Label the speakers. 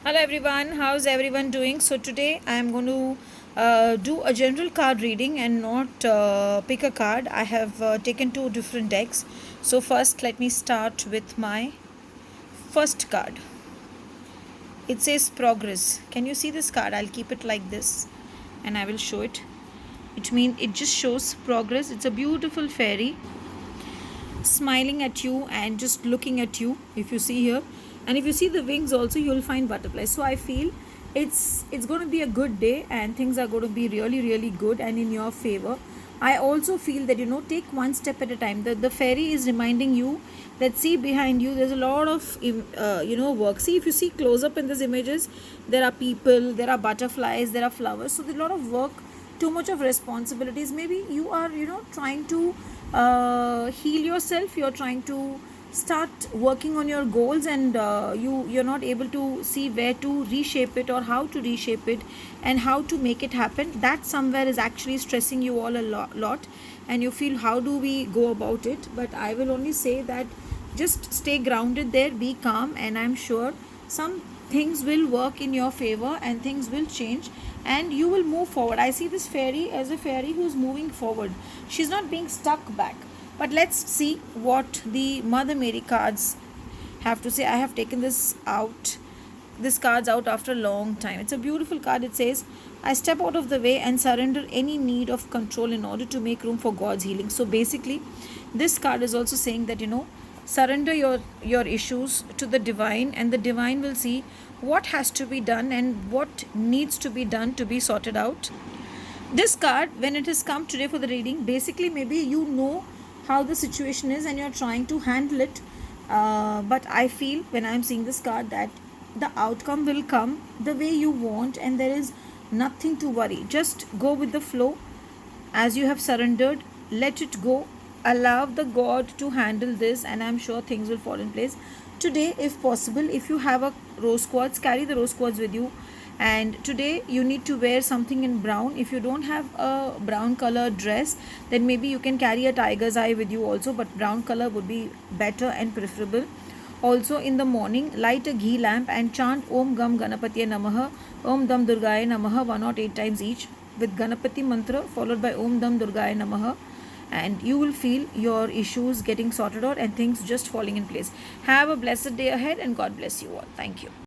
Speaker 1: Hello everyone, how's everyone doing? So today I am going to do a general card reading and not pick a card. I have taken two different decks. So first let me start with my first card. It says progress. Can you see this card? I'll keep it like this and I will show it. It just shows progress. It's a beautiful fairy smiling at you and just looking at you, if you see here, and if you see the wings also, you'll find butterflies. So I feel it's going to be a good day and things are going to be really good and in your favor. I also feel that take one step at a time. The fairy is reminding you that, see, behind you there's a lot of work. See, if you see close up in these images, there are people, there are butterflies, there are flowers. So there's a lot of work, too much of responsibilities. Maybe you are trying to heal yourself. You're trying to start working on your goals, and you're not able to see where to reshape it or how to reshape it and how to make it happen. That somewhere is actually stressing you all a lot, and you feel, how do we go about it? But I will only say that just stay grounded there, be calm, and I'm sure some things will work in your favor and things will change and you will move forward. I see this fairy as a fairy who's moving forward. She's not being stuck back. But let's see what the Mother Mary cards have to say. I have taken this cards out after a long time. It's a beautiful card. It says, I step out of the way and surrender any need of control in order to make room for God's healing. So basically, this card is also saying that, surrender your issues to the divine, and the divine will see what has to be done and what needs to be done to be sorted out. This card, when it has come today for the reading, basically maybe you know how the situation is and you're trying to handle it, but I feel when I'm seeing this card that the outcome will come the way you want and there is nothing to worry. Just go with the flow. As you have surrendered, let it go, allow the God to handle this, and I'm sure things will fall in place. Today, if possible, if you have a rose quartz, carry the rose quartz with you. And today you need to wear something in brown. If you don't have a brown color dress, then maybe you can carry a tiger's eye with you also, but brown color would be better and preferable. Also, in the morning, light a ghee lamp and chant Om Gam Ganapatiye Namaha, Om Dam Durgaye Namaha 108 times each, with Ganapati mantra followed by Om Dam Durgaye Namaha, and you will feel your issues getting sorted out and things just falling in place. Have a blessed day ahead and God bless you all. Thank you.